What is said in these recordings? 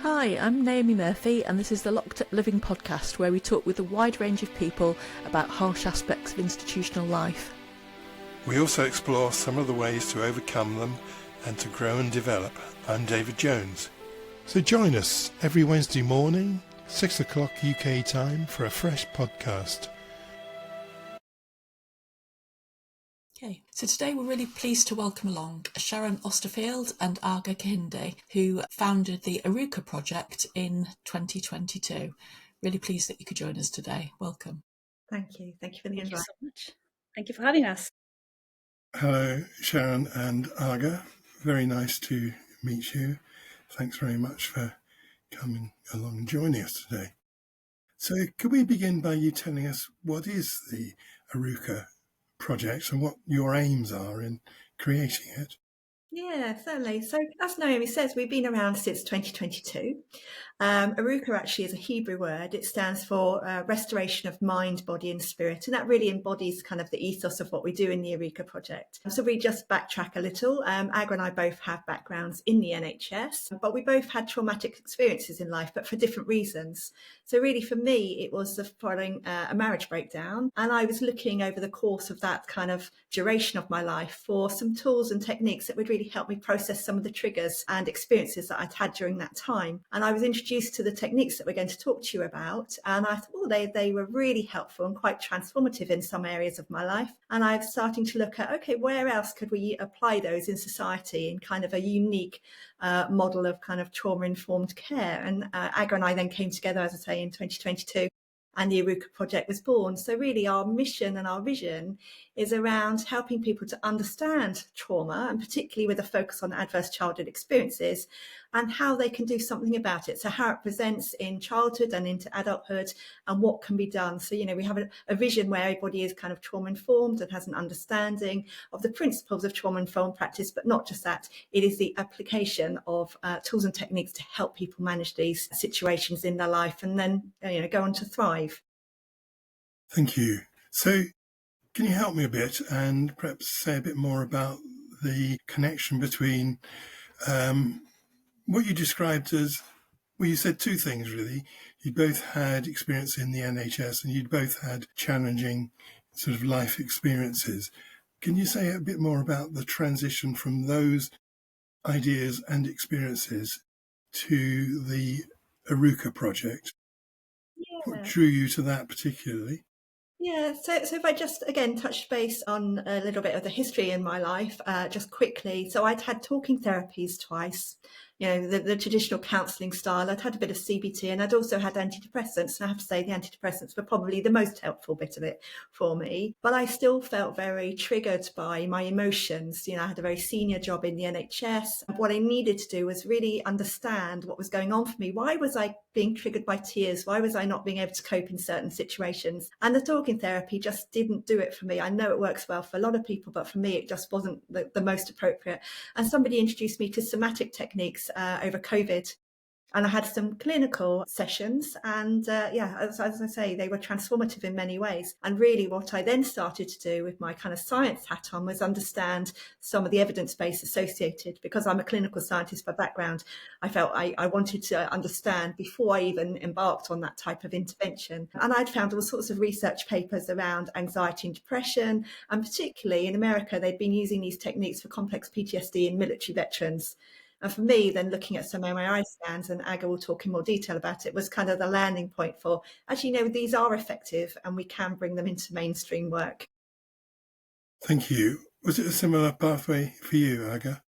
Hi, I'm Naomi Murphy, and this is the Locked Up Living podcast, where we talk with a wide range of people about harsh aspects of institutional life. We also explore some of the ways to overcome them and to grow and develop. I'm David Jones. So join us every Wednesday morning, 6 o'clock UK time, for a fresh podcast. Okay, so today we're really pleased to welcome along Sharon Osterfield and Aga Kehinde, who founded the Arukah Project in 2022. Really pleased that you could join us today. Welcome. Thank you. Thank you for the invite. Thank you so much. Thank you for having us. Hello, Sharon and Aga. Very nice to meet you. Thanks very much for coming along and joining us today. So could we begin by you telling us what is the Arukah Project and what your aims are in creating it? Yeah, certainly. So as Naomi says, we've been around since 2022. Arukah actually is a Hebrew word. It stands for restoration of mind, body and spirit. And that really embodies kind of the ethos of what we do in the Arukah Project. So we just backtrack a little. Aga and I both have backgrounds in the NHS, but we both had traumatic experiences in life, but for different reasons. So really for me, it was following a marriage breakdown. And I was looking over the course of that kind of duration of my life for some tools and techniques that would really help me process some of the triggers and experiences that I'd had during that time. And I was introduced to the techniques that we're going to talk to you about. And I thought, they were really helpful and quite transformative in some areas of my life. And I'm starting to look at, okay, where else could we apply those in society in kind of a unique model of kind of trauma-informed care? And Aga and I then came together, as I say, in 2022. And the Arukah Project was born. So really our mission and our vision is around helping people to understand trauma, and particularly with a focus on adverse childhood experiences and how they can do something about it. So how it presents in childhood and into adulthood and what can be done. So, we have a vision where everybody is kind of trauma-informed and has an understanding of the principles of trauma-informed practice, but not just that. It is the application of tools and techniques to help people manage these situations in their life and then, go on to thrive. Thank you. So can you help me a bit and perhaps say a bit more about the connection between what you described as, well, you said two things really. You both had experience in the NHS and you'd both had challenging sort of life experiences. Can you say a bit more about the transition from those ideas and experiences to the Arukah Project? Yeah. What drew you to that particularly? Yeah, so if I just, again, touch base on a little bit of the history in my life, just quickly. So I'd had talking therapies twice, the traditional counselling style. I'd had a bit of CBT and I'd also had antidepressants. And I have to say the antidepressants were probably the most helpful bit of it for me. But I still felt very triggered by my emotions. I had a very senior job in the NHS. What I needed to do was really understand what was going on for me. Why was I being triggered by tears? Why was I not being able to cope in certain situations? And the talking therapy just didn't do it for me. I know it works well for a lot of people, but for me, it just wasn't the most appropriate. And somebody introduced me to somatic techniques over COVID. And I had some clinical sessions and as I say, they were transformative in many ways. And really what I then started to do with my kind of science hat on was understand some of the evidence base associated. Because I'm a clinical scientist by background, I felt I wanted to understand before I even embarked on that type of intervention. And I'd found all sorts of research papers around anxiety and depression. And particularly in America, they'd been using these techniques for complex PTSD in military veterans. And for me, then looking at some MRI scans, and Aga will talk in more detail about it, was kind of the landing point for, actually, these are effective and we can bring them into mainstream work. Thank you. Was it a similar pathway for you, Aga?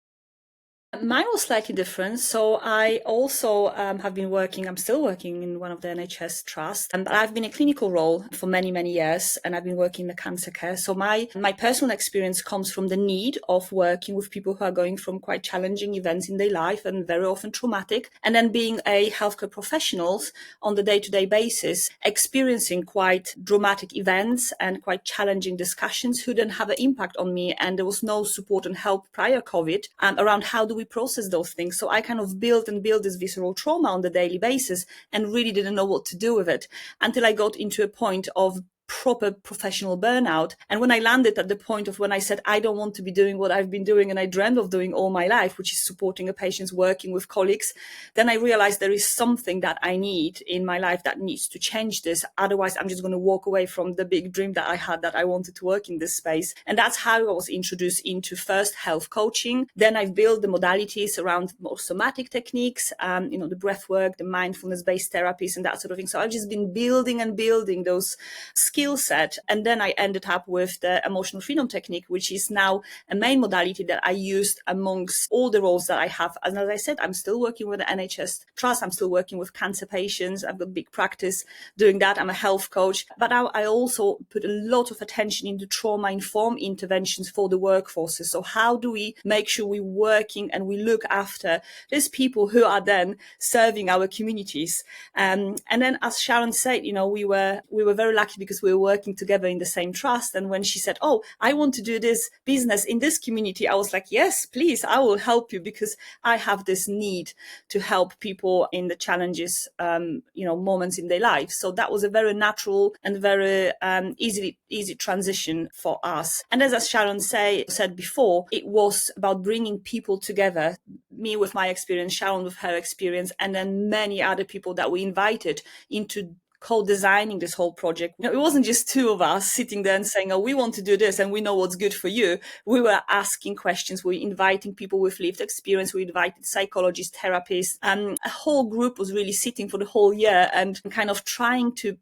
Mine was slightly different. So I also have been working, I'm still working in one of the NHS trusts. And I've been in a clinical role for many, many years, and I've been working in the cancer care. So my personal experience comes from the need of working with people who are going from quite challenging events in their life and very often traumatic. And then being a healthcare professional on the day-to-day basis, experiencing quite dramatic events and quite challenging discussions who then have an impact on me. And there was no support and help prior COVID around how do we process those things. So I kind of built this visceral trauma on the daily basis and really didn't know what to do with it until I got into a point of proper professional burnout. And when I landed at the point of when I said, I don't want to be doing what I've been doing and I dreamed of doing all my life, which is supporting a patient, working with colleagues, then I realized there is something that I need in my life that needs to change this. Otherwise, I'm just going to walk away from the big dream that I had, that I wanted to work in this space. And that's how I was introduced into first health coaching. Then I've built the modalities around more somatic techniques, the breath work, the mindfulness-based therapies and that sort of thing. So I've just been building and building those skill set. And then I ended up with the emotional freedom technique, which is now a main modality that I used amongst all the roles that I have. And as I said, I'm still working with the NHS Trust. I'm still working with cancer patients. I've got big practice doing that. I'm a health coach. But I also put a lot of attention into trauma-informed interventions for the workforces. So how do we make sure we're working and we look after these people who are then serving our communities? And then, as Sharon said, we were very lucky because we were working together in the same trust. And when she said, "Oh, I want to do this business in this community," I was like, "Yes, please, I will help you," because I have this need to help people in the challenges, moments in their life. So that was a very natural and very easy transition for us. And as Sharon said before, it was about bringing people together, me with my experience, Sharon with her experience, and then many other people that we invited into co-designing this whole project. It wasn't just two of us sitting there and saying, "Oh, we want to do this and we know what's good for you." We were asking questions. We were inviting people with lived experience. We invited psychologists, therapists, and a whole group was really sitting for the whole year and kind of trying to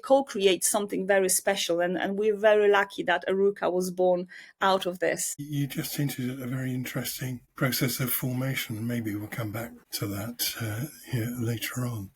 co-create something very special. And we're very lucky that Arukah was born out of this. You just hinted at a very interesting process of formation. Maybe we'll come back to that later on.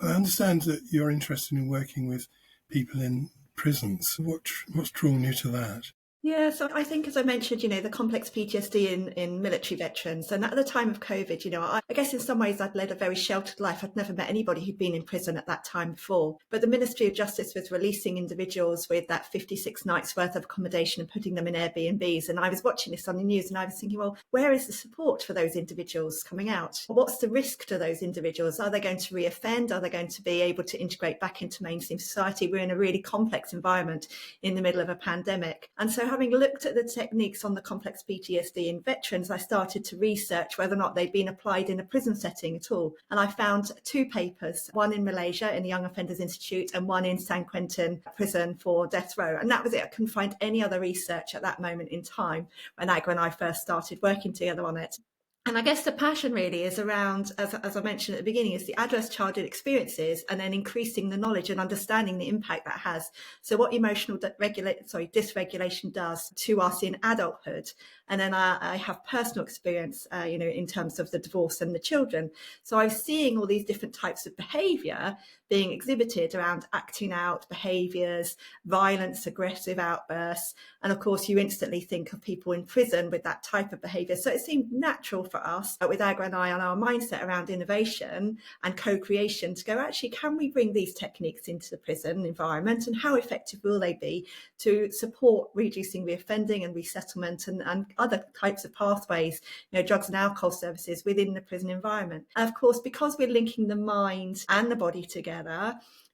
I understand that you're interested in working with people in prisons. What's drawn you to that? Yeah, so I think, as I mentioned, the complex PTSD in military veterans. And at the time of COVID, I guess in some ways I'd led a very sheltered life. I'd never met anybody who'd been in prison at that time before. But the Ministry of Justice was releasing individuals with that 56 nights worth of accommodation and putting them in Airbnbs. And I was watching this on the news and I was thinking, well, where is the support for those individuals coming out? What's the risk to those individuals? Are they going to reoffend? Are they going to be able to integrate back into mainstream society? We're in a really complex environment in the middle of a pandemic. And so having looked at the techniques on the complex PTSD in veterans, I started to research whether or not they'd been applied in a prison setting at all. And I found two papers, one in Malaysia in the Young Offenders Institute and one in San Quentin prison for death row. And that was it. I couldn't find any other research at that moment in time when Aga and I first started working together on it. And I guess the passion really is around, as I mentioned at the beginning, is the adverse childhood experiences and then increasing the knowledge and understanding the impact that has. So what emotional dysregulation does to us in adulthood. And then I have personal experience, in terms of the divorce and the children. So I was seeing all these different types of behaviour being exhibited around acting out behaviours, violence, aggressive outbursts. And of course, you instantly think of people in prison with that type of behaviour. So it seemed natural for us, with Aga and I, on our mindset around innovation and co-creation, to go, actually, can we bring these techniques into the prison environment and how effective will they be to support reducing reoffending and resettlement and other types of pathways, drugs and alcohol services within the prison environment. And of course, because we're linking the mind and the body together,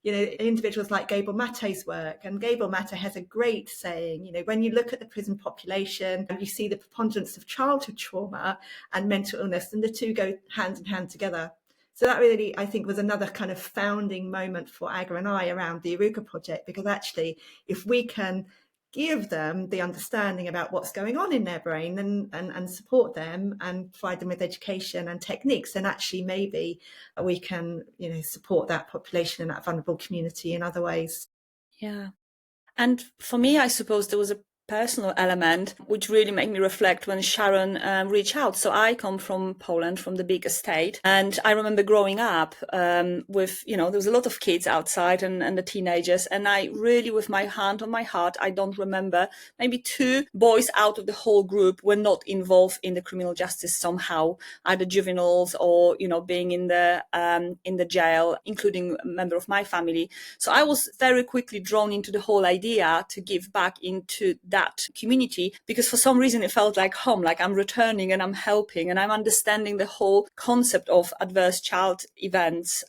individuals like Gabor Mate's work, and Gabor Mate has a great saying, when you look at the prison population and you see the preponderance of childhood trauma and mental illness, and the two go hand in hand together. So that really, I think, was another kind of founding moment for Aga and I around the Arukah Project, because actually, if we can give them the understanding about what's going on in their brain and support them and provide them with education and techniques, then actually maybe we can, support that population and that vulnerable community in other ways. Yeah. And for me, I suppose there was a personal element which really made me reflect when Sharon reached out. So I come from Poland, from the big estate, and I remember growing up with, there was a lot of kids outside and the teenagers, and I really, with my hand on my heart, I don't remember, maybe two boys out of the whole group were not involved in the criminal justice somehow, either juveniles or being in the jail, including a member of my family. So I was very quickly drawn into the whole idea to give back into that community, because for some reason it felt like home, like I'm returning and I'm helping and I'm understanding the whole concept of adverse child events,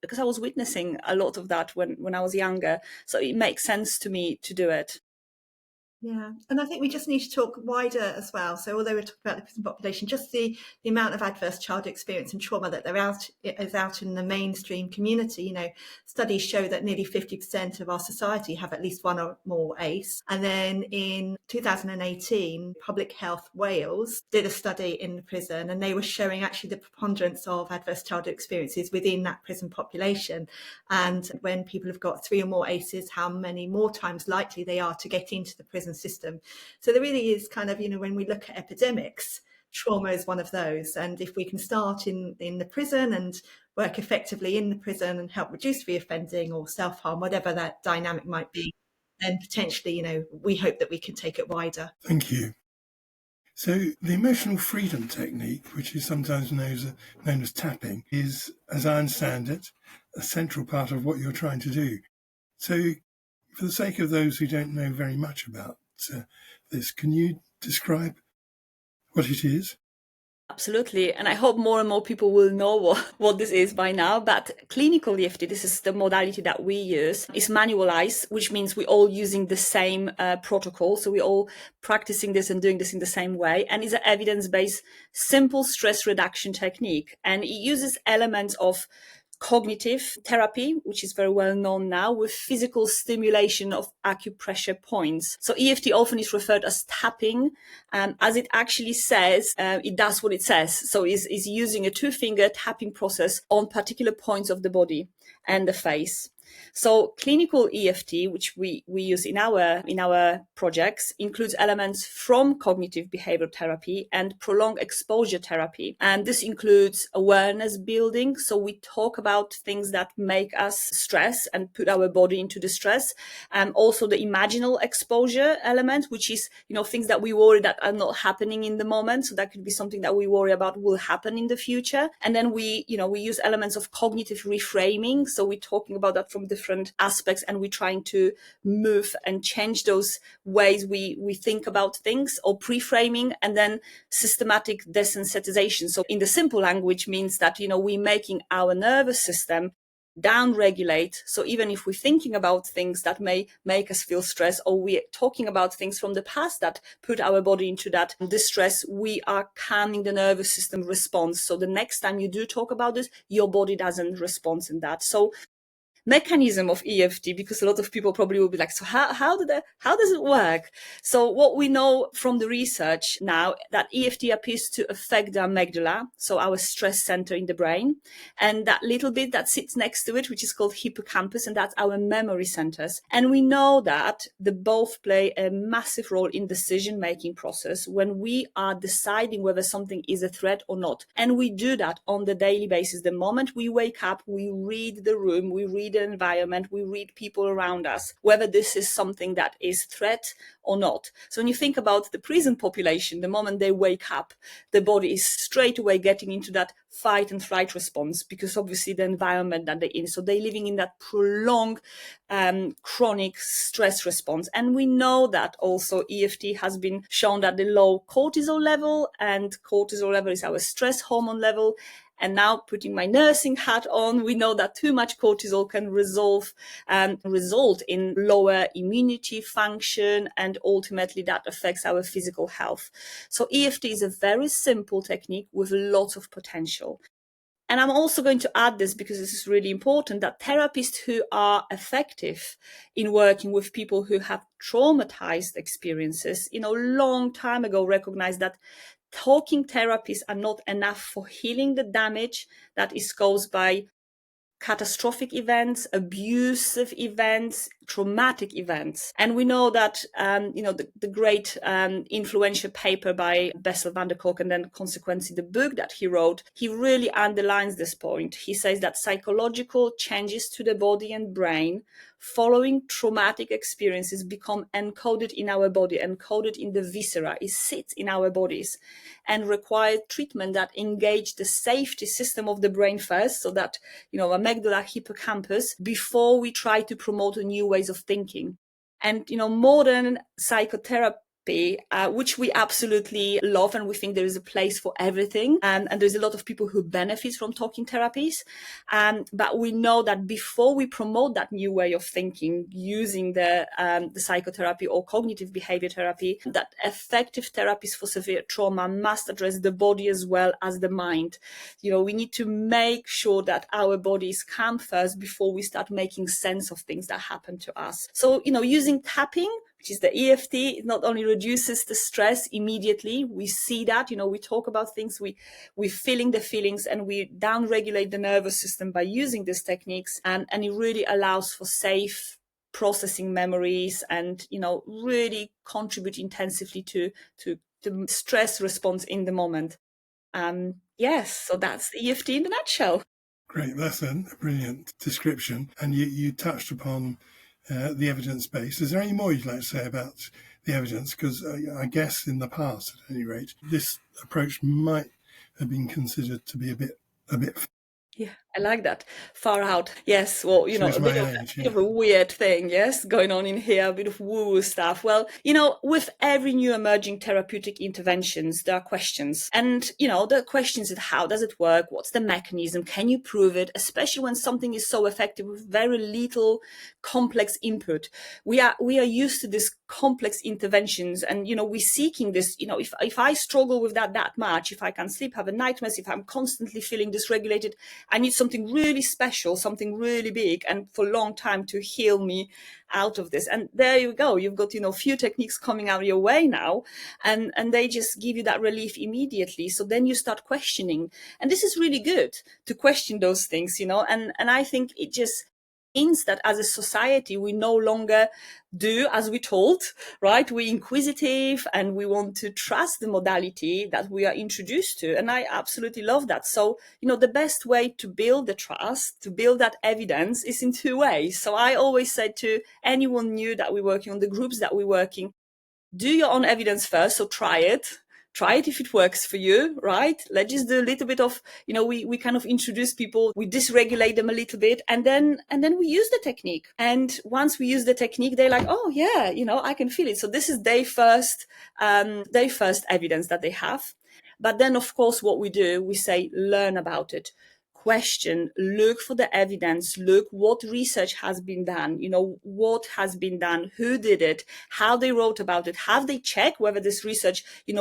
because I was witnessing a lot of that when I was younger. So it makes sense to me to do it. Yeah, and I think we just need to talk wider as well. So although we're talking about the prison population, just the amount of adverse childhood experience and trauma that is out in the mainstream community. You know, studies show that nearly 50% of our society have at least one or more ACE. And then in 2018, Public Health Wales did a study in the prison, and they were showing actually the preponderance of adverse childhood experiences within that prison population. And when people have got 3 or more ACEs, how many more times likely they are to get into the prison system. So there really is kind of, you know, when we look at epidemics, trauma is one of those. And if we can start in the prison and work effectively in the prison and help reduce reoffending or self-harm, whatever that dynamic might be, then potentially, you know, we hope that we can take it wider. Thank you. So the emotional freedom technique, which is sometimes known as tapping, is, as I understand it, a central part of what you're trying to do. So for the sake of those who don't know very much about this, can you describe what it is? Absolutely. And I hope more and more people will know what this is by now. But clinical EFT, this is the modality that we use, is manualized, which means we're all using the same protocol. So we're all practicing this and doing this in the same way. And it's an evidence-based, simple stress reduction technique. And it uses elements of cognitive therapy, which is very well known now, with physical stimulation of acupressure points. So EFT often is referred as tapping, as it actually says, it does what it says. So it's using a 2-finger tapping process on particular points of the body and the face. So clinical EFT, which we use in our projects, includes elements from cognitive behavioral therapy and prolonged exposure therapy. And this includes awareness building. So we talk about things that make us stress and put our body into distress. And also the imaginal exposure element, which is, you know, things that we worry that are not happening in the moment. So that could be something that we worry about will happen in the future. And then we use elements of cognitive reframing. So we're talking about that from different aspects, and we're trying to move and change those ways we think about things, or pre-framing, and then systematic desensitization. So in the simple language means that, you know, we're making our nervous system down-regulate. So even if we're thinking about things that may make us feel stress, or we're talking about things from the past that put our body into that distress, we are calming the nervous system response. So the next time you do talk about this, your body doesn't respond in that. So mechanism of EFT, because a lot of people probably will be like, so how does it work? So what we know from the research now, that EFT appears to affect the amygdala, so our stress center in the brain, and that little bit that sits next to it, which is called hippocampus, and that's our memory centers. And we know that they both play a massive role in decision-making process when we are deciding whether something is a threat or not. And we do that on the daily basis. The moment we wake up, we read the room, we read the environment, we read people around us, whether this is something that is threat or not. So when you think about the prison population, the moment they wake up, the body is straight away getting into that fight and flight response, because obviously the environment that they're in. So they're living in that prolonged chronic stress response. And we know that also EFT has been shown that the low cortisol level, and cortisol level is our stress hormone level. And now, putting my nursing hat on, we know that too much cortisol can result in lower immunity function, and ultimately that affects our physical health. So EFT is a very simple technique with lots of potential. And I'm also going to add this, because this is really important, that therapists who are effective in working with people who have traumatized experiences, long time ago recognized that talking therapies are not enough for healing the damage that is caused by catastrophic events, abusive events, traumatic events. And we know that, the great influential paper by Bessel van der Kolk, and then consequently the book that he wrote, he really underlines this point. He says that psychological changes to the body and brain following traumatic experiences become encoded in our body, encoded in the viscera. It sits in our bodies and require treatment that engage the safety system of the brain first, so that, amygdala, hippocampus, before we try to promote new ways of thinking. And, modern psychotherapy which we absolutely love, and we think there is a place for everything. And there's a lot of people who benefit from talking therapies. But we know that before we promote that new way of thinking using the psychotherapy or cognitive behavior therapy, that effective therapies for severe trauma must address the body as well as the mind. We need to make sure that our bodies come first before we start making sense of things that happen to us. So, using tapping, which is the EFT, it not only reduces the stress immediately, we see that, we talk about things, we're feeling the feelings, and we down-regulate the nervous system by using these techniques, and it really allows for safe processing memories and, really contribute intensively to the stress response in the moment. Yes, so that's the EFT in a nutshell. Great, that's a brilliant description. And you touched upon the evidence base. Is there any more you'd like to say about the evidence? Because I guess in the past, at any rate, this approach might have been considered to be a bit. Yeah, I like that. Far out. Yes, well, Shows a my bit age, of a weird thing, yes, going on in here, a bit of woo-woo stuff. Well, with every new emerging therapeutic interventions, there are questions. And, the questions is how does it work? What's the mechanism? Can you prove it? Especially when something is so effective with very little complex input. We are used to these complex interventions, and, we're seeking this, if I struggle with that much, if I can't sleep, have a nightmares, if I'm constantly feeling dysregulated, I need something really special, something really big, and for a long time to heal me out of this. And there you go. You've got, few techniques coming out your way now, and they just give you that relief immediately. So then you start questioning. And this is really good to question those things, and I think it just means that as a society, we no longer do as we're told, right? We're inquisitive and we want to trust the modality that we are introduced to. And I absolutely love that. So, the best way to build the trust, to build that evidence is in two ways. So I always say to anyone new that we're working on, the groups that we're working, do your own evidence first. So try it if it works for you, right? Let's just do a little bit of, we kind of introduce people, we dysregulate them a little bit, and then we use the technique. And once we use the technique, they're like, oh yeah, I can feel it. So this is their first evidence that they have. But then, of course, what we do, we say, learn about it. Question, look for the evidence, look what research has been done, what has been done, who did it, how they wrote about it, have they checked whether this research, is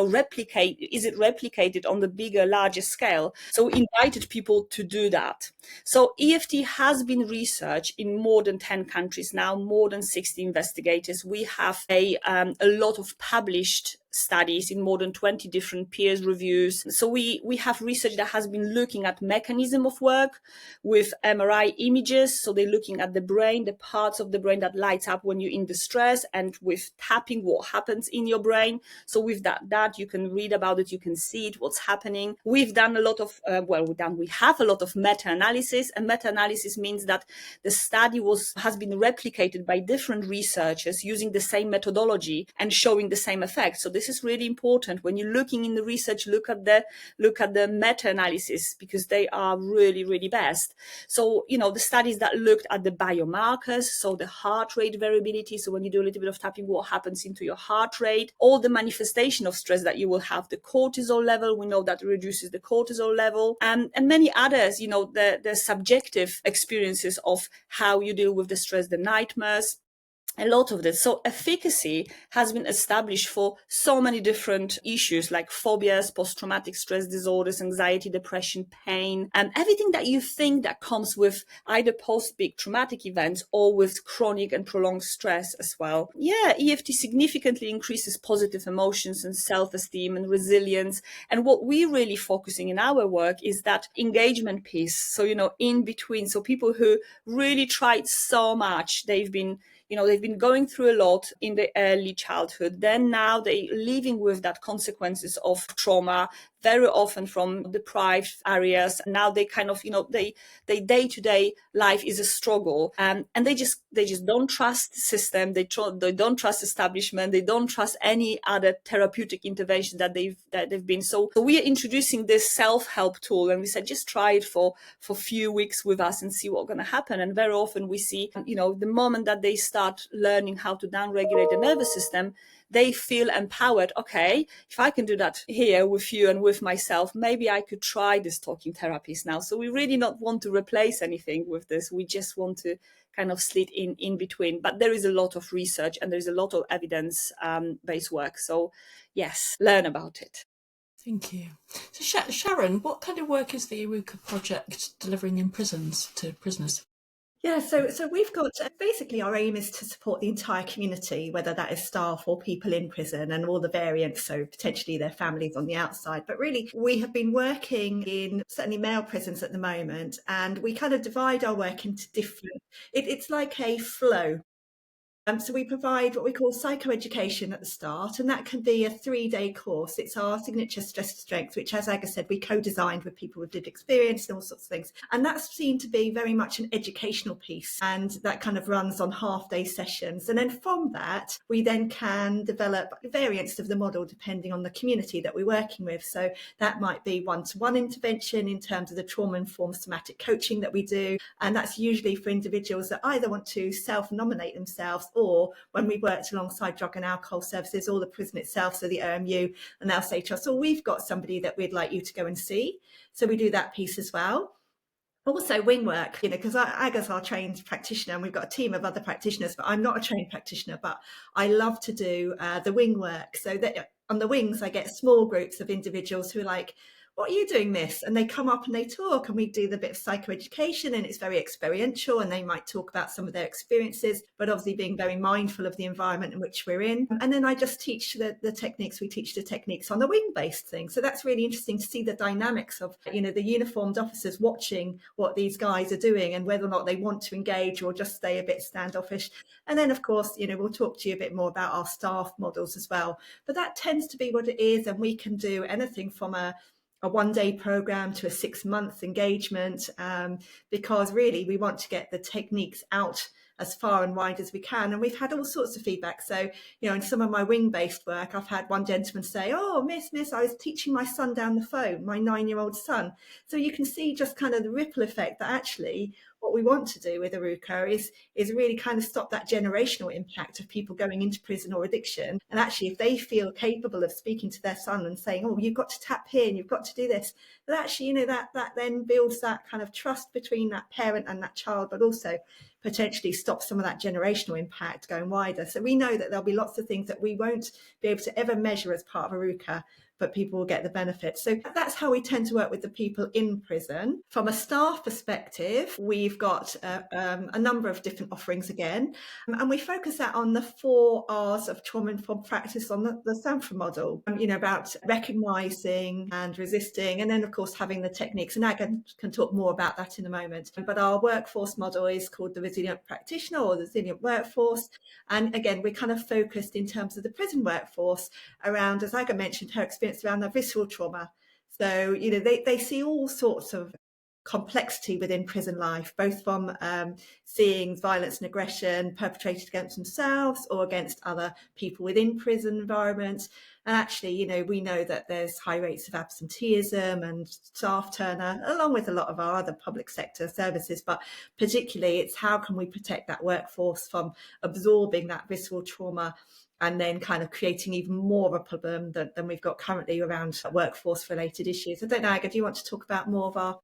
it replicated on the bigger, larger scale? So we invited people to do that. So EFT has been researched in more than 10 countries now, more than 60 investigators. We have a lot of published studies in more than 20 different peer reviews. So we have research that has been looking at mechanism of work with MRI images. So they're looking at the brain, the parts of the brain that lights up when you're in distress, and with tapping, what happens in your brain. So with that you can read about it, you can see it, what's happening. We've done a lot of, we have a lot of meta-analysis, and meta-analysis means that the study has been replicated by different researchers using the same methodology and showing the same effect. So this is really important. When you're looking in the research, look at the meta-analysis, because they are really, really best. So, the studies that looked at the biomarkers, so the heart rate variability. So when you do a little bit of tapping, what happens into your heart rate, all the manifestation of stress that you will have, the cortisol level, we know that reduces the cortisol level, and many others, the subjective experiences of how you deal with the stress, the nightmares, a lot of this. So efficacy has been established for so many different issues like phobias, post-traumatic stress disorders, anxiety, depression, pain, and everything that you think that comes with either post-big traumatic events or with chronic and prolonged stress as well. Yeah, EFT significantly increases positive emotions and self-esteem and resilience. And what we're really focusing in our work is that engagement piece. So, in between. So people who really tried so much, they've been going through a lot in the early childhood. Then now they're living with that consequences of trauma, very often from deprived areas. Now they kind of, they day-to-day life is a struggle. And they just don't trust the system. They don't trust establishment. They don't trust any other therapeutic intervention that they've been. So we are introducing this self-help tool, and we said, just try it for a few weeks with us and see what's going to happen. And very often we see, the moment that they start learning how to downregulate the nervous system, they feel empowered. Okay, if I can do that here with you and with myself, maybe I could try this talking therapies now. So we really not want to replace anything with this. We just want to kind of slid in between. But there is a lot of research and there's a lot of evidence-based work. So yes, learn about it. Thank you. So Sharon, what kind of work is the Arukah Project delivering in prisons to prisoners? Yeah, so we've got basically our aim is to support the entire community, whether that is staff or people in prison and all the variants, so potentially their families on the outside. But really, we have been working in certainly male prisons at the moment, and we kind of divide our work into different, it's like a flow. So we provide what we call psychoeducation at the start, and that can be a 3-day course. It's our signature stress to strength, which, as Aga said, we co-designed with people with lived experience and all sorts of things. And that's seen to be very much an educational piece, and that kind of runs on half-day sessions. And then from that, we then can develop variants of the model depending on the community that we're working with. So that might be one-to-one intervention in terms of the trauma-informed somatic coaching that we do. And that's usually for individuals that either want to self-nominate themselves, or when we worked alongside drug and alcohol services or the prison itself, so the OMU, and they'll say to us, oh, we've got somebody that we'd like you to go and see. So we do that piece as well. Also wing work, because Aga's our trained practitioner and we've got a team of other practitioners, but I'm not a trained practitioner, but I love to do the wing work. So that on the wings, I get small groups of individuals who are like, what are you doing this? And they come up and they talk, and we do the bit of psychoeducation, and it's very experiential, and they might talk about some of their experiences, but obviously being very mindful of the environment in which we're in. And then I just teach the techniques. We teach the techniques on the wing-based thing. So that's really interesting to see the dynamics of, the uniformed officers watching what these guys are doing and whether or not they want to engage or just stay a bit standoffish. And then, of course, we'll talk to you a bit more about our staff models as well. But that tends to be what it is, and we can do anything from a 1-day program to a 6-month engagement, because really we want to get the techniques out as far and wide as we can. And we've had all sorts of feedback. So, in some of my wing-based work, I've had one gentleman say, oh, miss, I was teaching my son down the phone, my 9-year-old son. So you can see just kind of the ripple effect that actually what we want to do with Arukah is really kind of stop that generational impact of people going into prison or addiction. And actually, if they feel capable of speaking to their son and saying, oh, you've got to tap here and you've got to do this, that actually, that then builds that kind of trust between that parent and that child, but also potentially stop some of that generational impact going wider. So we know that there'll be lots of things that we won't be able to ever measure as part of Arukah, but people will get the benefit. So that's how we tend to work with the people in prison. From a staff perspective, we've got a number of different offerings again, and we focus that on the 4 R's of trauma-informed practice on the Sanford model, about recognising and resisting, and then, of course, having the techniques. And Aga can talk more about that in a moment. But our workforce model is called the resilient practitioner or the resilient workforce. And again, we're kind of focused in terms of the prison workforce around, as Aga mentioned, her experience around their visceral trauma. So, they see all sorts of complexity within prison life, both from seeing violence and aggression perpetrated against themselves or against other people within prison environments. And actually, we know that there's high rates of absenteeism and staff turnover, along with a lot of our other public sector services. But particularly, it's how can we protect that workforce from absorbing that visceral trauma and then kind of creating even more of a problem than we've got currently around workforce-related issues. I don't know, Aga, do you want to talk about more of our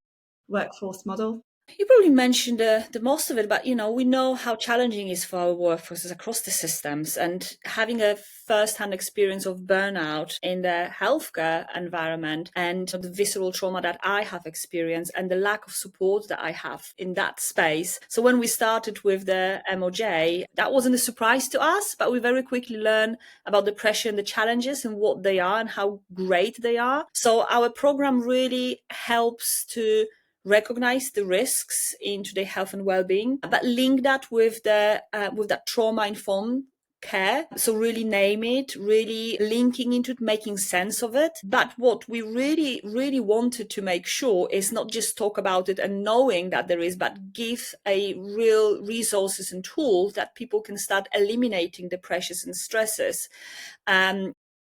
workforce model? You probably mentioned the most of it, but we know how challenging it is for our workforces across the systems, and having a first-hand experience of burnout in the healthcare environment and the visceral trauma that I have experienced and the lack of support that I have in that space. So when we started with the MOJ, that wasn't a surprise to us, but we very quickly learned about the pressure and the challenges and what they are and how great they are. So our program really helps to recognize the risks into their health and well-being, but link that with that trauma-informed care. So really name it, really linking into it, making sense of it. But what we really, really wanted to make sure is not just talk about it and knowing that there is, but give a real resources and tools that people can start eliminating the pressures and stresses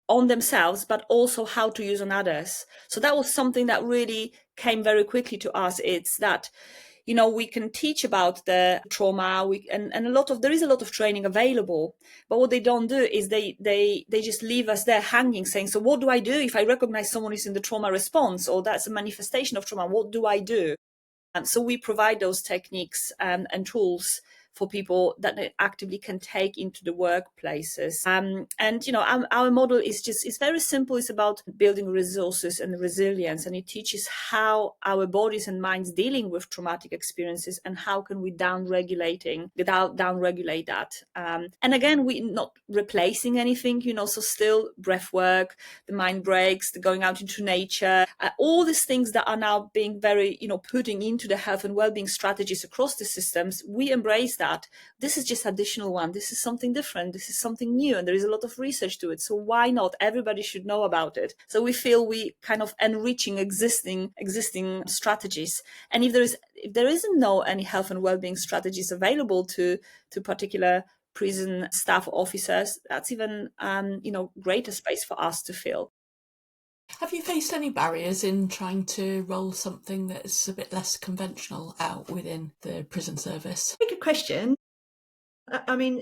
on themselves, but also how to use on others. So that was something that really came very quickly to us. It's that, we can teach about the trauma, and there is a lot of training available, but what they don't do is they just leave us there hanging, saying, so what do I do if I recognize someone is in the trauma response, or that's a manifestation of trauma? What do I do? So we provide those techniques and tools for people that they actively can take into the workplaces. Our model is very simple. It's about building resources and resilience, and it teaches how our bodies and minds dealing with traumatic experiences and how can we downregulate that. And again, we're not replacing anything, so still breath work, the mind breaks, the going out into nature, all these things that are now being very, putting into the health and well-being strategies across the systems. We embrace that. This is just additional one. This is something different. This is something new, and there is a lot of research to it. So why not? Everybody should know about it. So we feel we kind of enriching existing strategies. And if there isn't any health and well-being strategies available to particular prison staff officers, that's even greater space for us to fill. Have you faced any barriers in trying to roll something that's a bit less conventional out within the prison service? Good question. I mean,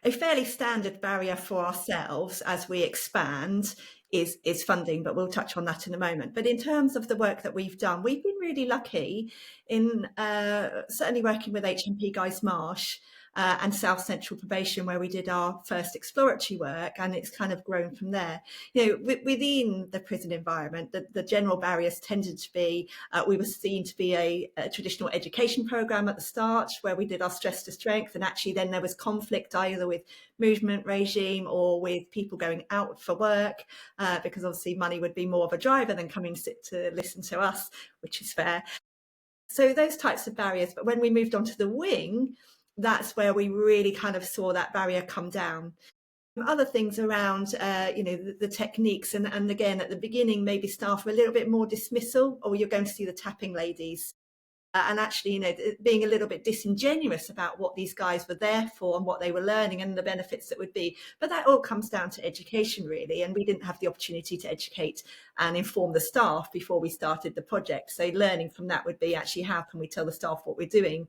a fairly standard barrier for ourselves as we expand is funding, but we'll touch on that in a moment. But in terms of the work that we've done, we've been really lucky in certainly working with HMP Guys Marsh and South Central Probation, where we did our first exploratory work, and it's kind of grown from there. Within the prison environment, the general barriers tended to be, we were seen to be a traditional education program at the start, where we did our stress to strength, and actually then there was conflict either with movement regime or with people going out for work, because obviously money would be more of a driver than coming to listen to us, which is fair. So those types of barriers. But when we moved on to the wing, that's where we really kind of saw that barrier come down. Other things around, the techniques, and again, at the beginning, maybe staff were a little bit more dismissal, or you're going to see the tapping ladies. And actually, being a little bit disingenuous about what these guys were there for and what they were learning and the benefits that would be. But that all comes down to education, really. And we didn't have the opportunity to educate and inform the staff before we started the project. So learning from that would be actually, how can we tell the staff what we're doing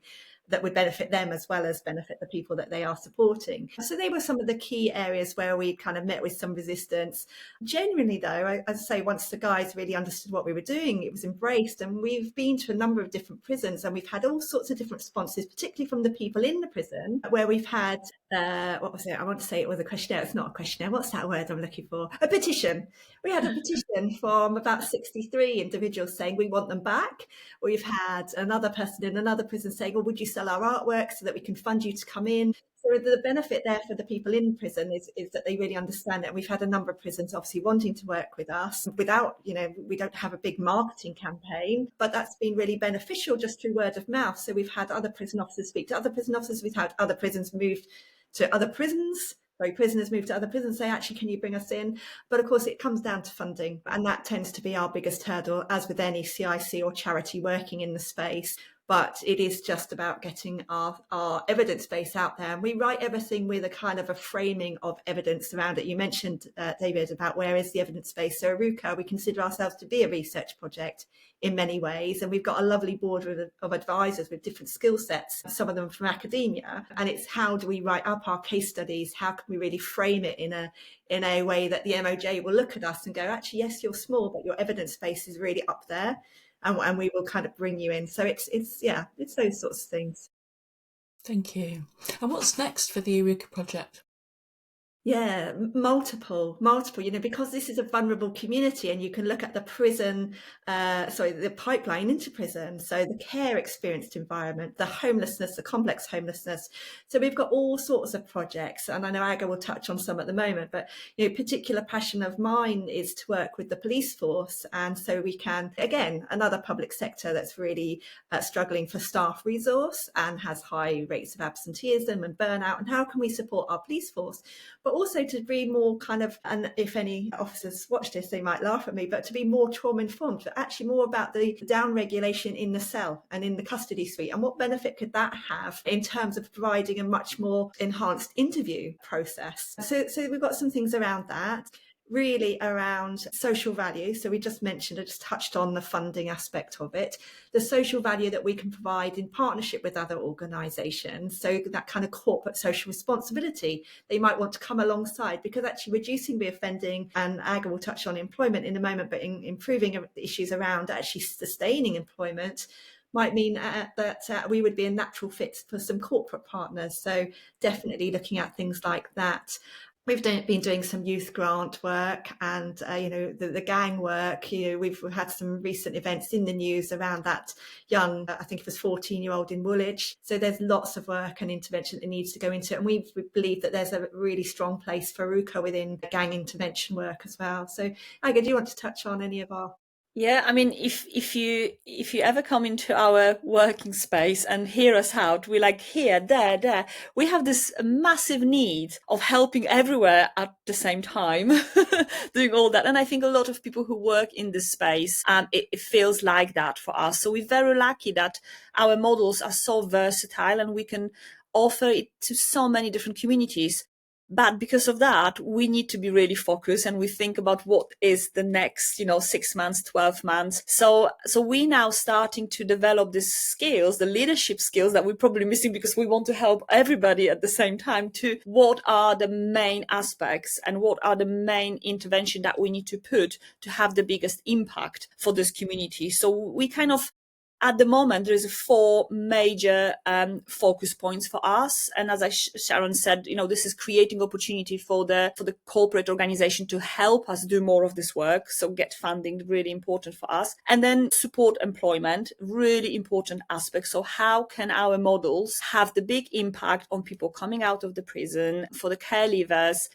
that would benefit them as well as benefit the people that they are supporting. So they were some of the key areas where we kind of met with some resistance. Genuinely, though, as I say, once the guys really understood what we were doing, it was embraced. And we've been to a number of different prisons, and we've had all sorts of different responses, particularly from the people in the prison, where we've had, what was it? I want to say it was a questionnaire. It's not a questionnaire. What's that word I'm looking for? A petition. We had a petition from about 63 individuals saying we want them back. We've had another person in another prison saying, well, would you sell our artwork so that we can fund you to come in? So the benefit there for the people in prison is that they really understand it. And we've had a number of prisons obviously wanting to work with us without, we don't have a big marketing campaign, but that's been really beneficial just through word of mouth. So we've had other prison officers speak to other prison officers. We've had other prisons moved to other prisons. Prisoners move to other prisons, say, actually, can you bring us in? But of course, it comes down to funding. And that tends to be our biggest hurdle, as with any CIC or charity working in the space. But it is just about getting our evidence base out there. And we write everything with a kind of a framing of evidence around it. You mentioned, David, about where is the evidence base. So Arukah, we consider ourselves to be a research project in many ways. And we've got a lovely board of advisors with different skill sets, some of them from academia. And it's how do we write up our case studies? How can we really frame it in a way that the MOJ will look at us and go, actually, yes, you're small, but your evidence base is really up there. And we will kind of bring you in. So it's those sorts of things. Thank you. And what's next for the Arukah Project? Yeah, multiple, because this is a vulnerable community, and you can look at the the pipeline into prison. So the care experienced environment, the homelessness, the complex homelessness. So we've got all sorts of projects, and I know Aga will touch on some at the moment, but, particular passion of mine is to work with the police force. And so we can, again, another public sector that's really struggling for staff resource and has high rates of absenteeism and burnout. And how can we support our police force? But also to be more kind of, and if any officers watch this, they might laugh at me, but to be more trauma informed, but actually more about the down regulation in the cell and in the custody suite, and what benefit could that have in terms of providing a much more enhanced interview process. So we've got some things around that. really around social value. So we just mentioned, I just touched on the funding aspect of it, the social value that we can provide in partnership with other organisations. So that kind of corporate social responsibility they might want to come alongside, because actually reducing reoffending, and Aga will touch on employment in a moment, but in improving issues around actually sustaining employment might mean that we would be a natural fit for some corporate partners. So definitely looking at things like that. We've been doing some youth grant work and, the gang work. We've had some recent events in the news around that young, I think it was 14-year-old in Woolwich. So there's lots of work and intervention that needs to go into it. And we believe that there's a really strong place for Arukah within gang intervention work as well. So, Aga, do you want to touch on any of our... Yeah, I mean, if you ever come into our working space and hear us out, we're like here, there. We have this massive need of helping everywhere at the same time, doing all that. And I think a lot of people who work in this space, it feels like that for us. So we're very lucky that our models are so versatile and we can offer it to so many different communities. But because of that, we need to be really focused and we think about what is the next, 6 months, 12 months. So we now starting to develop these skills, the leadership skills that we're probably missing because we want to help everybody at the same time, to what are the main aspects and what are the main intervention that we need to put to have the biggest impact for this community. So we kind of, at the moment, there is 4 major focus points for us, and as Sharon said, this is creating opportunity for the corporate organization to help us do more of this work. So get funding, really important for us, and then support employment, really important aspect. So how can our models have the big impact on people coming out of the prison, for the care leavers,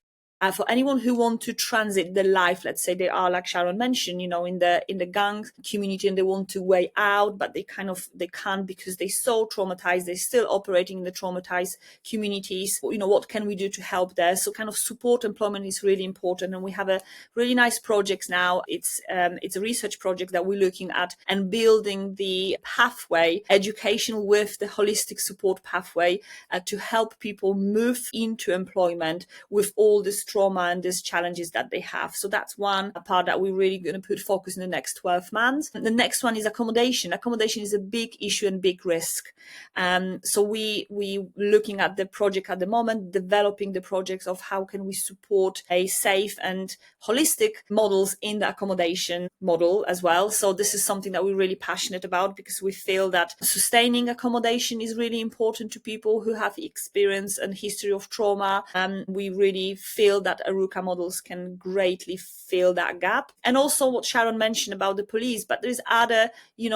for anyone who want to transit the life, let's say they are, like Sharon mentioned, in the gang community and they want to way out, but they can't because they're so traumatized. They're still operating in the traumatized communities. What can we do to help there? So kind of support employment is really important. And we have a really nice project now. It's a research project that we're looking at and building the pathway, education with the holistic support pathway to help people move into employment with all this trauma and these challenges that they have. So that's one part that we're really going to put focus in the next 12 months. And the next one is accommodation. Accommodation is a big issue and big risk. So we looking at the project at the moment, developing the projects of how can we support a safe and holistic models in the accommodation model as well. So this is something that we're really passionate about because we feel that sustaining accommodation is really important to people who have experience and history of trauma. We really feel that Arukah models can greatly fill that gap. And also what Sharon mentioned about the police, but there's other,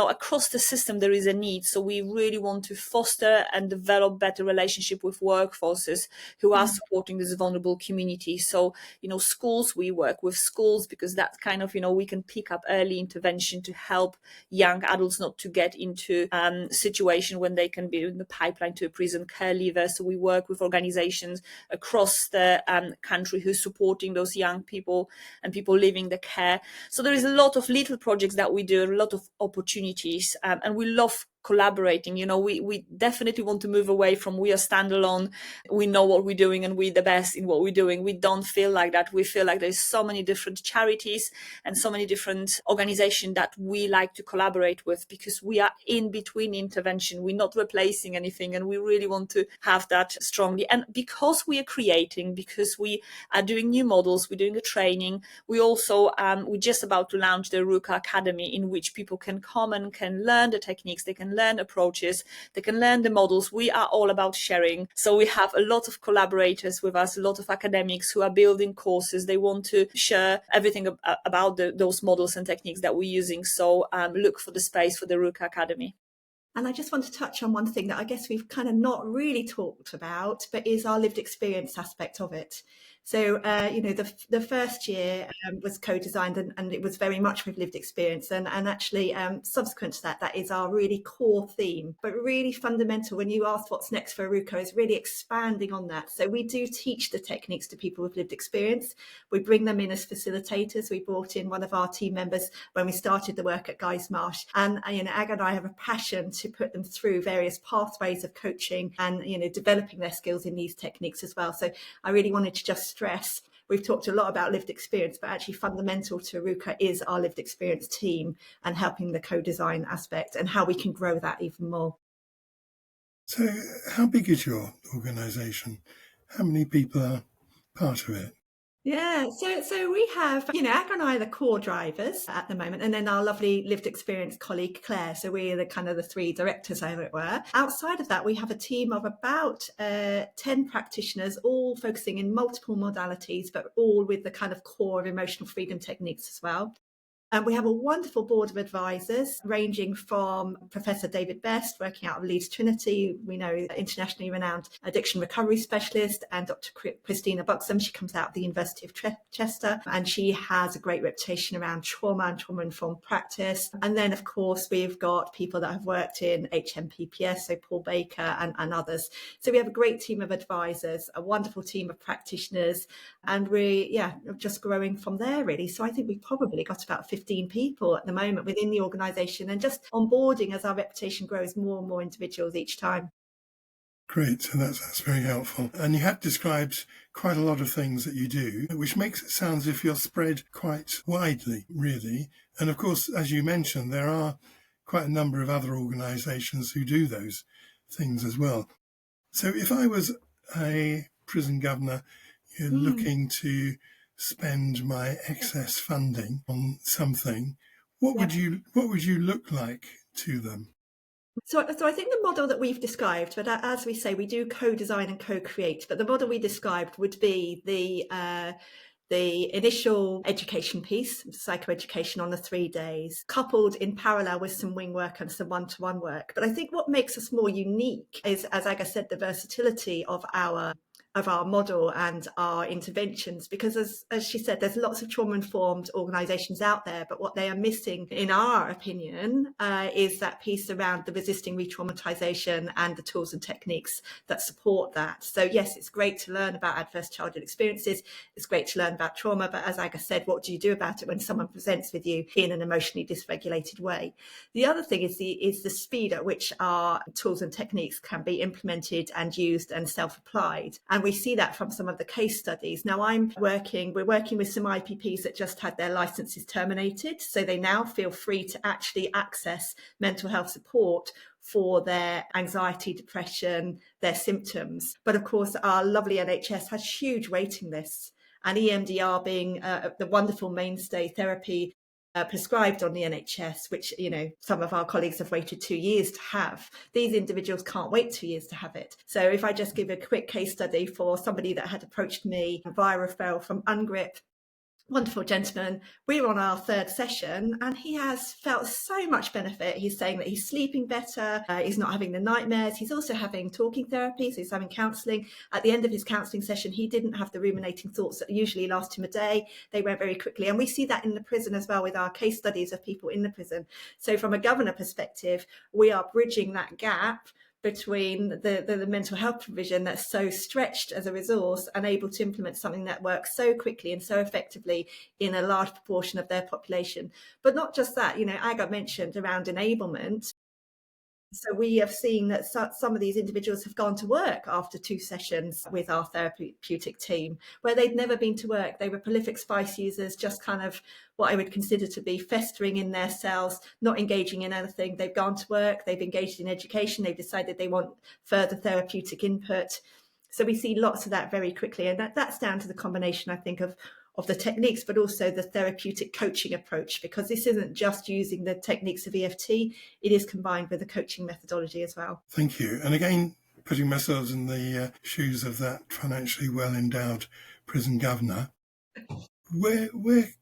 across the system, there is a need. So we really want to foster and develop better relationship with workforces who are supporting this vulnerable community. So, schools, we work with schools because that's kind of, we can pick up early intervention to help young adults not to get into situation when they can be in the pipeline to a prison care leaver. So we work with organizations across the country who's supporting those young people and people living the care. So there is a lot of little projects that we do, a lot of opportunities, and we love collaborating. We definitely want to move away from we are standalone, we know what we're doing and we're the best in what we're doing. We don't feel like that. We feel like there's so many different charities and so many different organizations that we like to collaborate with because we are in between intervention. We're not replacing anything and we really want to have that strongly. And because we are creating, because we are doing new models, we're doing a training, we also, we're just about to launch the Arukah Academy in which people can come and can learn the techniques, they can learn approaches, they can learn the models. We are all about sharing. So we have a lot of collaborators with us, a lot of academics who are building courses. They want to share everything about those models and techniques that we're using. So look for the space for the Arukah Academy. And I just want to touch on one thing that I guess we've kind of not really talked about, but is our lived experience aspect of it. So, the first year was co-designed and it was very much with lived experience. And actually, subsequent to that, that is our really core theme. But really fundamental, when you asked what's next for Arukah, is really expanding on that. So we do teach the techniques to people with lived experience. We bring them in as facilitators. We brought in one of our team members when we started the work at Guy's Marsh. And, Aga and I have a passion to put them through various pathways of coaching and, developing their skills in these techniques as well. So I really wanted to just stress we've talked a lot about lived experience, but actually fundamental to Arukah is our lived experience team and helping the co-design aspect and how we can grow that even more. So how big is your organisation? How many people are part of it? Yeah, so we have, Aga and I are the core drivers at the moment, and then our lovely lived experience colleague Claire. So we are the kind of the three directors, as it were. Outside of that, we have a team of about 10 practitioners, all focusing in multiple modalities, but all with the kind of core of emotional freedom techniques as well. And we have a wonderful board of advisors, ranging from Professor David Best, working out of Leeds Trinity, we know internationally renowned addiction recovery specialist, and Dr. Christina Buxom. She comes out of the University of Chester, and she has a great reputation around trauma and trauma-informed practice. And then, of course, we've got people that have worked in HMPPS, so Paul Baker and others. So we have a great team of advisors, a wonderful team of practitioners, and we're just growing from there, really. So I think we've probably got about 15 people at the moment within the organisation, and just onboarding as our reputation grows, more and more individuals each time. Great, so that's very helpful. And you have described quite a lot of things that you do, which makes it sound as if you're spread quite widely, really. And of course, as you mentioned, there are quite a number of other organisations who do those things as well. So if I was a prison governor looking to spend my excess funding on something, what would you look like to them? So I think the model that we've described, but as we say, we do co-design and co-create, but the model we described would be the initial education piece, psychoeducation on the 3 days, coupled in parallel with some wing work and some one-to-one work. But I think what makes us more unique is, as Aga said, the versatility of our model and our interventions, because as she said, there's lots of trauma-informed organisations out there, but what they are missing, in our opinion, is that piece around the resisting re-traumatisation and the tools and techniques that support that. So yes, it's great to learn about adverse childhood experiences, it's great to learn about trauma, but as Aga said, what do you do about it when someone presents with you in an emotionally dysregulated way? The other thing is the speed at which our tools and techniques can be implemented and used and self-applied. And we see that from some of the case studies. Now we're working with some IPPs that just had their licenses terminated. So they now feel free to actually access mental health support for their anxiety, depression, their symptoms. But of course, our lovely NHS has huge waiting lists, and EMDR being the wonderful mainstay therapy prescribed on the NHS, which, some of our colleagues have waited 2 years to have. These individuals can't wait 2 years to have it. So if I just give a quick case study for somebody that had approached me via referral from UNGRIP, wonderful gentleman, we were on our 3rd session and he has felt so much benefit. He's saying that he's sleeping better, he's not having the nightmares, he's also having talking therapy, so he's having counselling. At the end of his counselling session, he didn't have the ruminating thoughts that usually last him a day. They went very quickly, and we see that in the prison as well with our case studies of people in the prison. So from a governor perspective, we are bridging that gap between the mental health provision that's so stretched as a resource and able to implement something that works so quickly and so effectively in a large proportion of their population. But not just that, Aga mentioned around enablement. So we have seen that some of these individuals have gone to work after 2 sessions with our therapeutic team, where they'd never been to work. They were prolific spice users, just kind of what I would consider to be festering in their cells, not engaging in anything. They've gone to work, they've engaged in education, they've decided they want further therapeutic input. So we see lots of that very quickly. And that's down to the combination, I think, of the techniques, but also the therapeutic coaching approach, because this isn't just using the techniques of EFT, it is combined with the coaching methodology as well. Thank you. And again, putting myself in the shoes of that financially well-endowed prison governor, where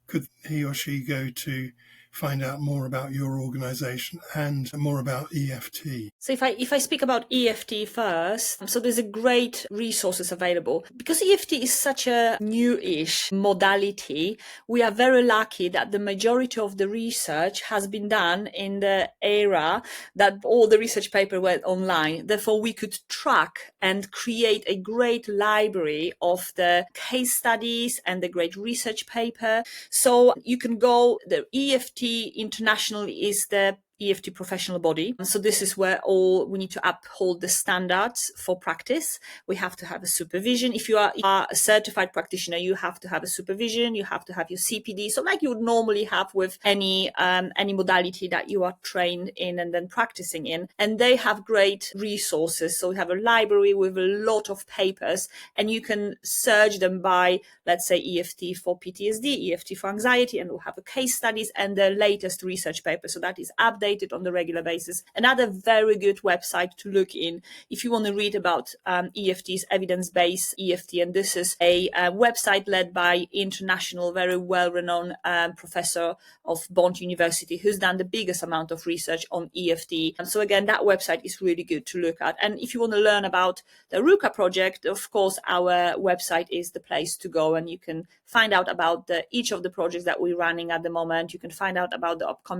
could he or she go to find out more about your organisation and more about EFT? So if I speak about EFT first, so there's a great resources available. Because EFT is such a new-ish modality, we are very lucky that the majority of the research has been done in the era that all the research papers were online. Therefore, we could track and create a great library of the case studies and the great research paper. So you can go, the EFT International is the EFT professional body. So this is where we need to uphold the standards for practice. We have to have a supervision. If you are a certified practitioner, you have to have a supervision. You have to have your CPD. So like you would normally have with any modality that you are trained in and then practicing in. And they have great resources. So we have a library with a lot of papers, and you can search them by, let's say, EFT for PTSD, EFT for anxiety, and we'll have the case studies and the latest research paper. So that is updated on the regular basis. Another very good website to look in if you want to read about EFT's evidence-based EFT. And this is a website led by international, very well-renowned professor of Bond University, who's done the biggest amount of research on EFT. And so again, that website is really good to look at. And if you want to learn about the Arukah Project, of course, our website is the place to go, and you can find out about each of the projects that we're running at the moment. You can find out about the upcoming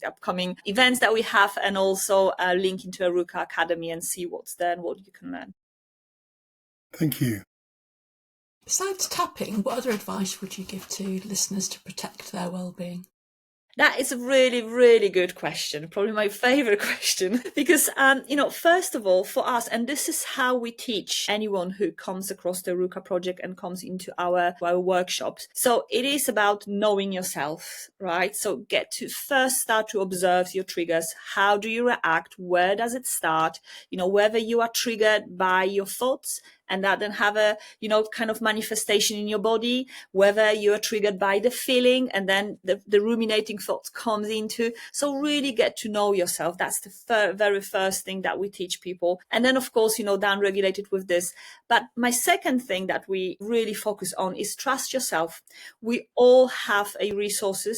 upcoming events that we have, and also link into Arukah Academy and see what's there and what you can learn. Thank you. Besides tapping, what other advice would you give to listeners to protect their well-being? That is a really, really good question. Probably my favorite question, because, first of all, for us, and this is how we teach anyone who comes across the Arukah Project and comes into our workshops. So it is about knowing yourself, right? So get to first start to observe your triggers. How do you react? Where does it start? Whether you are triggered by your thoughts and that then have a, kind of manifestation in your body, whether you are triggered by the feeling and then the ruminating thoughts comes into. So really get to know yourself. That's the very first thing that we teach people. And then, of course, down-regulated with this. But my second thing that we really focus on is trust yourself. We all have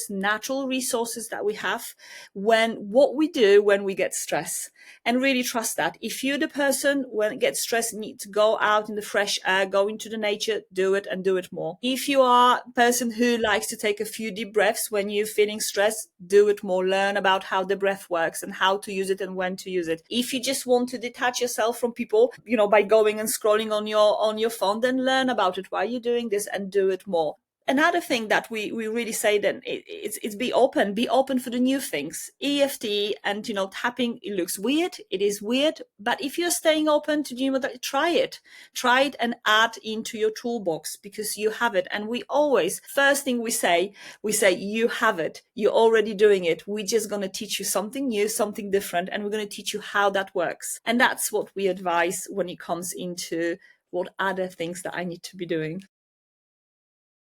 natural resources that we have what we do when we get stressed. And really trust that. If you're the person when it gets stressed, need to go out in the fresh air, go into the nature, do it and do it more. If you are a person who likes to take a few deep breaths when you're feeling stressed, do it more. Learn about how the breath works and how to use it and when to use it. If you just want to detach yourself from people, by going and scrolling on your phone, then learn about it while you're doing this and do it more. Another thing that we really say then it's be open for the new things. EFT and tapping, it looks weird, it is weird, but if you're staying open to new modality, try it and add into your toolbox, because you have it. And we always, first thing we say you have it, you're already doing it, we're just going to teach you something new, something different, and we're going to teach you how that works. And that's what we advise when it comes into what other things that I need to be doing.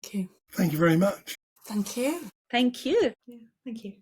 Thank you. Thank you very much. Thank you. Thank you. Yeah, thank you.